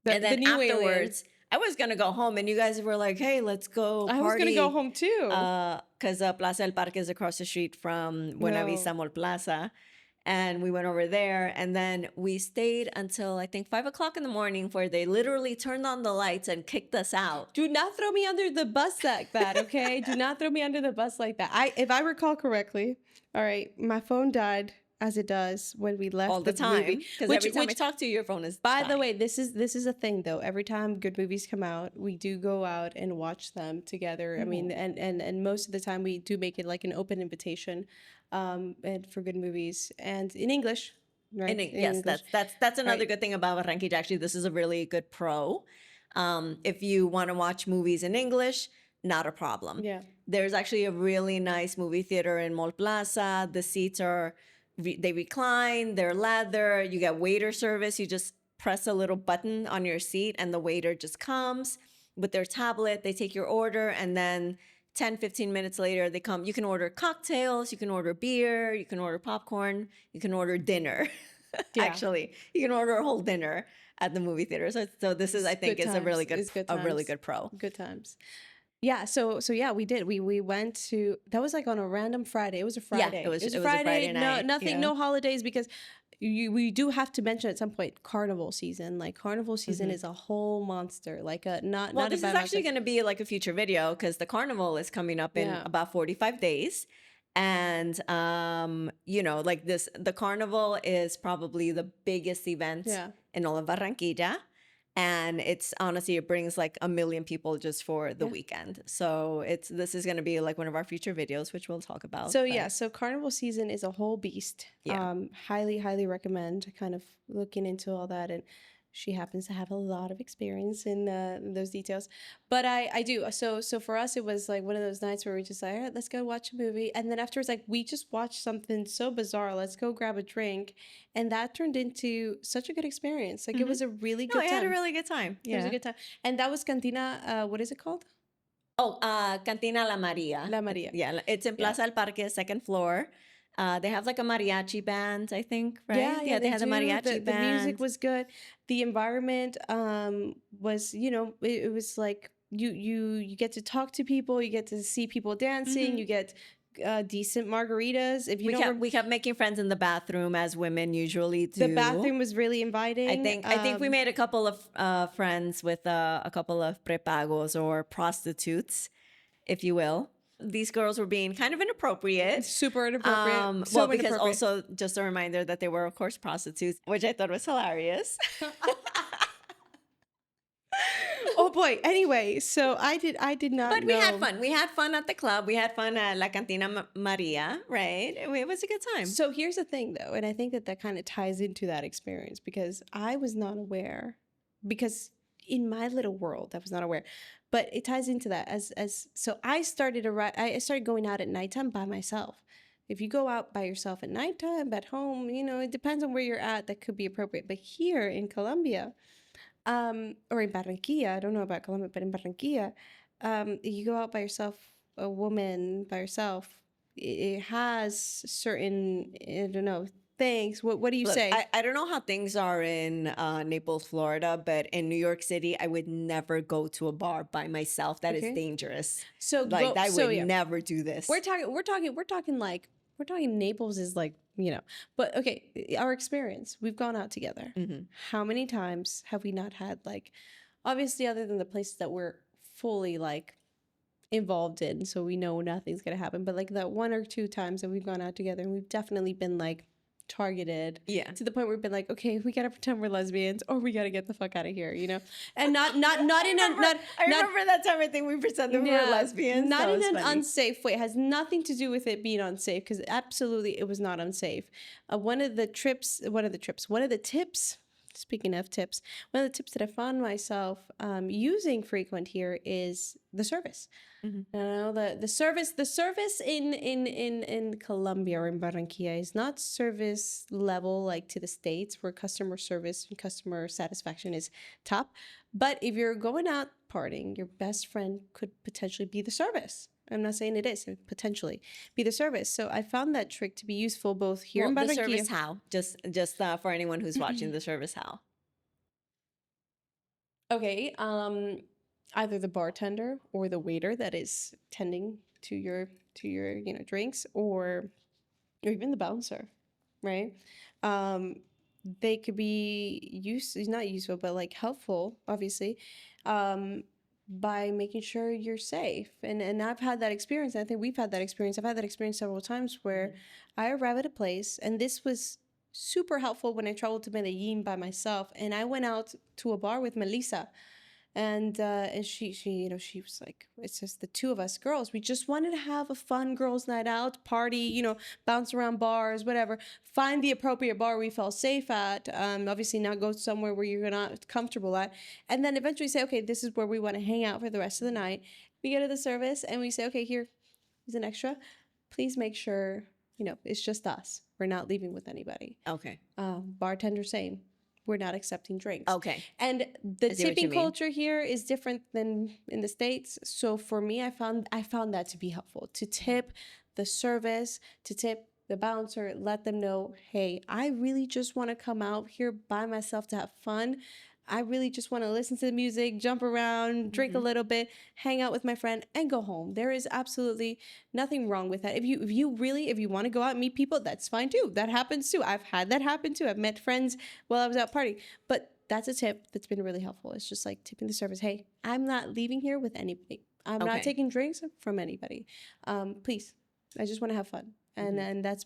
And then new afterwards, I was going to go home, and you guys were like, hey, let's go party. I was going to go home too. Because Plaza del Parque is across the street from Buena Vista Mall Plaza. And we went over there, and then we stayed until I think 5 o'clock in the morning, where they literally turned on the lights and kicked us out. Do not throw me under the bus like that, okay? Do not throw me under the bus like that. If I recall correctly, all right, my phone died, as it does when we left all the time, because every time I talk to you, your phone is by dying. the way, this is a thing though. Every time good movies come out, we do go out and watch them together. I mean, and most of the time we do make it like an open invitation, and for good movies and in English, right? Yes, English. That's another good thing about Barranquilla. Actually, this is a really good pro. If you want to watch movies in English, not a problem. Yeah, there's actually a really nice movie theater in Mall Plaza. The seats are they recline, they're leather, you get waiter service. You just press a little button on your seat and the waiter just comes with their tablet. They take your order, and then 10, 15 minutes later, they come. You can order cocktails, you can order beer, you can order popcorn, you can order dinner. Yeah. Actually, you can order a whole dinner at the movie theater. So this is, I think, is a really good pro. Good times. Yeah, so yeah, we did. We went to, that was like on a random Friday. It was a Friday. Yeah, it was a Friday night. No, nothing, no holidays, because we do have to mention at some point carnival season. Like carnival season is a whole monster. Like a not Well, not this a is bad actually monster. going to be like a future video because the carnival is coming up in Yeah. about 45 days. And, like the carnival is probably the biggest event Yeah. in all of Barranquilla. And it's honestly, it brings like 1 million people just for the Yeah. weekend. So this is going to be like one of our future videos, which we'll talk about. So but- yeah, so carnival season is a whole beast. Yeah. Highly recommend kind of looking into all that, and she happens to have a lot of experience in those details. But I do. So for us, it was like one of those nights where we just like, all right, let's go watch a movie, and then afterwards, like we just watched something so bizarre. Let's go grab a drink, and that turned into such a good experience. Like it was a really No, good I time. had a really good time. It was a Yeah. good time, and that was Cantina. What is it called? Oh, Cantina La Maria. La Maria. Yeah, it's in Plaza del Parque, second floor. They have like a mariachi band, I think, right? Yeah, they had a do. mariachi band. The music was good. The environment was, it was like you get to talk to people, you get to see people dancing, you get decent margaritas. If you don't we kept making friends in the bathroom as women usually do. the bathroom was really inviting. I think we made a couple of friends with a couple of prepagos or prostitutes, if you will. These girls were being kind of inappropriate. Super inappropriate. Well, because also just a reminder that they were, of course, prostitutes, which I thought was hilarious. Oh boy. Anyway, so I did not. But we had fun. We had fun at the club. We had fun at La Cantina Maria, right? It was a good time. So here's the thing, though, and I think that kind of ties into that experience because I was not aware, because in my little world, I was not aware, but it ties into that so I started going out at nighttime by myself. If you go out by yourself at nighttime, at home, it depends on where you're at. That could be appropriate. But here in Colombia, or in Barranquilla, I don't know about Colombia, but in Barranquilla, you go out by yourself, a woman by herself, it has certain, I don't know, things. What do you say? I don't know how things are in Naples, Florida, but in New York City, I would never go to a bar by myself. That is dangerous. So like I would never do this. We're talking Naples is like, but okay, our experience, we've gone out together. How many times have we not had, like, obviously other than the places that we're fully like involved in, so we know nothing's gonna happen, but like that one or two times that we've gone out together and we've definitely been like targeted, to the point where we've been like, okay, we gotta pretend we're lesbians or we gotta get the fuck out of here, and not in I remember that time. I think we pretended we were lesbians. Not in an unsafe way. It has nothing to do with it being unsafe, because absolutely it was not unsafe. One of the tips. Speaking of tips, one of the tips that I found myself using frequent here is the service. The service in Colombia or in Barranquilla is not service level like to the States, where customer service and customer satisfaction is top. But if you're going out partying, your best friend could potentially be the service. I'm not saying it is, it potentially be the service. So I found that trick to be useful both here in Barranquilla. The service how? Just for anyone who's watching, the service how? Okay, either the bartender or the waiter that is tending to your drinks, or even the bouncer, right? They could be not useful, but like helpful, obviously, by making sure you're safe. And I've had that experience. I think we've had that experience. I've had that experience several times where I arrive at a place, and this was super helpful when I traveled to Medellin by myself, and I went out to a bar with Melissa. And she was like, it's just the two of us girls. We just wanted to have a fun girls' night out, party, bounce around bars, whatever. Find the appropriate bar we felt safe at. Obviously, not go somewhere where you're not comfortable at. And then eventually say, okay, this is where we want to hang out for the rest of the night. We go to the service and we say, okay, here's an extra. Please make sure, it's just us. We're not leaving with anybody. Okay. Bartender, same. We're not accepting drinks. Okay. And the tipping culture here is different than in the States. So for me, I found that to be helpful, to tip the service, to tip the bouncer, let them know, hey, I really just want to come out here by myself to have fun. I really just want to listen to the music, jump around, drink a little bit, hang out with my friend, and go home. There is absolutely nothing wrong with that. If you want to go out and meet people, that's fine too. That happens too. I've had that happen too. I've met friends while I was out partying. But that's a tip that's been really helpful. It's just like tipping the servers. Hey, I'm not leaving here with anybody. I'm not taking drinks from anybody. Please, I just want to have fun. And then that's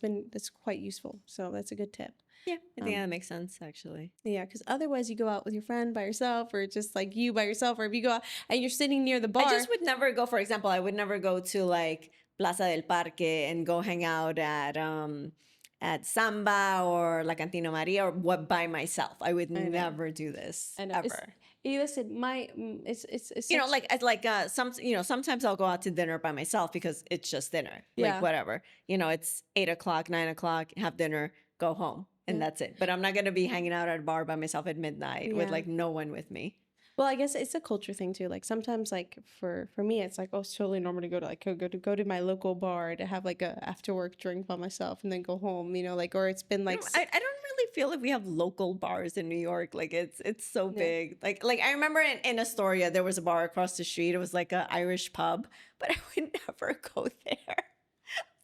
quite useful. So that's a good tip. Yeah, I think that makes sense, actually. Yeah, because otherwise you go out with your friend by yourself, or just like you by yourself, or if you go out and you're sitting near the bar. I just would never go, for example, I would never go to like Plaza del Parque and go hang out at Samba or La Cantina Maria or what by myself. I would never do this ever. Listen, it's You know, sometimes I'll go out to dinner by myself because it's just dinner. Yeah. Like whatever. You know, it's 8 o'clock, 9 o'clock, have dinner, go home. And that's it. But I'm not going to be hanging out at a bar by myself at midnight with like no one with me. Well, I guess it's a culture thing too. Like sometimes, like for me, it's like, oh, it's totally normal to go to like go to my local bar to have like a after work drink by myself and then go home. You know, like, or it's been like I don't really feel like we have local bars in New York. Like it's so big. Like I remember in Astoria there was a bar across the street. It was like an Irish pub, but I would never go there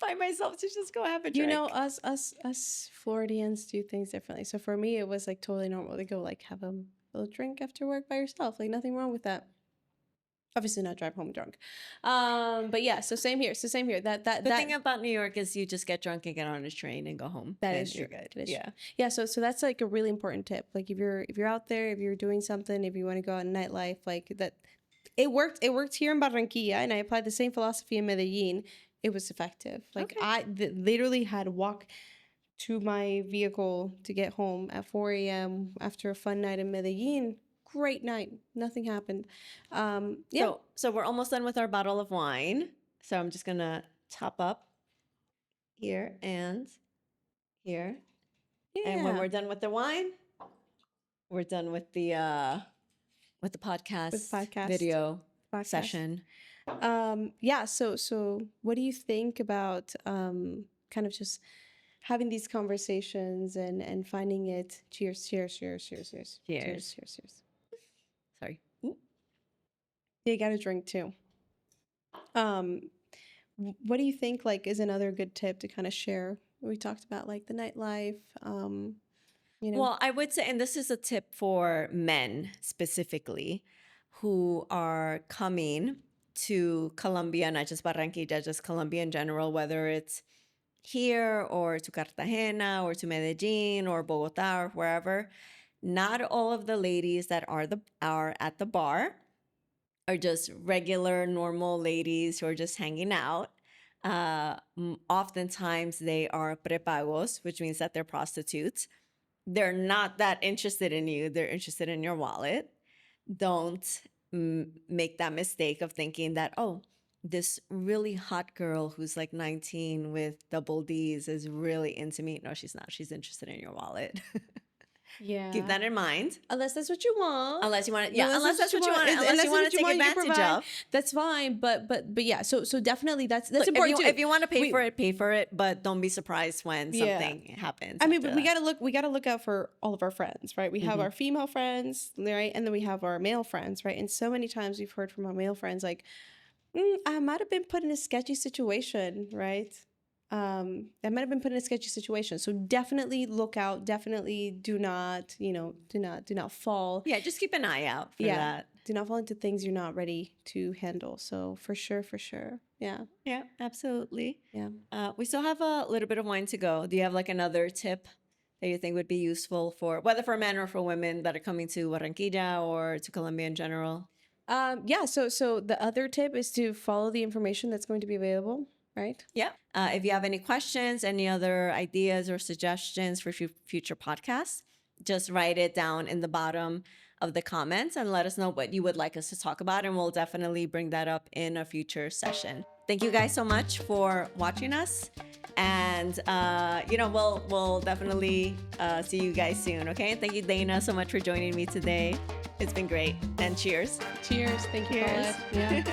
by myself to just go have a drink. You know, us Floridians do things differently. So for me, it was like totally normal to go like have a little drink after work by yourself. Like nothing wrong with that. Obviously not drive home drunk. But yeah, so same here. The thing about New York is you just get drunk and get on a train and go home. That is true. Good. That is true. Yeah, so that's like a really important tip. Like if you're out there, if you're doing something, if you want to go out in nightlife, like that it worked here in Barranquilla, and I applied the same philosophy in Medellin. It was effective. Like I literally had to walk to my vehicle to get home at 4 a.m. after a fun night in Medellin. Great night. Nothing happened. Yeah. So we're almost done with our bottle of wine. So I'm just going to top up here and here. Yeah. And when we're done with the wine, we're done with the podcast, video session. Yeah. So what do you think about kind of just having these conversations and finding it? Cheers. Sorry. You got to drink too. What do you think like is another good tip to kind of share? We talked about like the nightlife. You know. Well, I would say, and this is a tip for men specifically who are coming to Colombia, not just Barranquilla, just Colombia in general, whether it's here or to Cartagena or to Medellin or Bogota or wherever. Not all of the ladies that are at the bar are just regular, normal ladies who are just hanging out. Oftentimes they are prepagos, which means that they're prostitutes. They're not that interested in you. They're interested in your wallet. Don't make that mistake of thinking that, oh, this really hot girl who's like 19 with double D's is really into me. No, she's not. She's interested in your wallet. Yeah. Keep that in mind. Unless that's what you want. Unless you want to, unless that's what you want. Unless you want to take advantage of. That's fine. But yeah. So definitely that's important too. If you want to pay for it. But don't be surprised when something happens. I mean, but we gotta look out for all of our friends, right? We have our female friends, right, and then we have our male friends, right? And so many times we've heard from our male friends like, I might have been put in a sketchy situation, right? I might have been put in a sketchy situation. So definitely look out. Definitely do not fall. Yeah, just keep an eye out for that. Do not fall into things you're not ready to handle. So for sure. Yeah. Yeah, absolutely. Yeah. We still have a little bit of wine to go. Do you have like another tip that you think would be useful for whether for men or for women that are coming to Barranquilla or to Colombia in general? Yeah. So the other tip is to follow the information that's going to be available. Right? Yeah. If you have any questions, any other ideas or suggestions for future podcasts, just write it down in the bottom of the comments and let us know what you would like us to talk about. And we'll definitely bring that up in a future session. Thank you guys so much for watching us. And, we'll definitely see you guys soon. Okay. Thank you, Danna, so much for joining me today. It's been great. And cheers. Cheers. Thank you, Paulette. Yeah.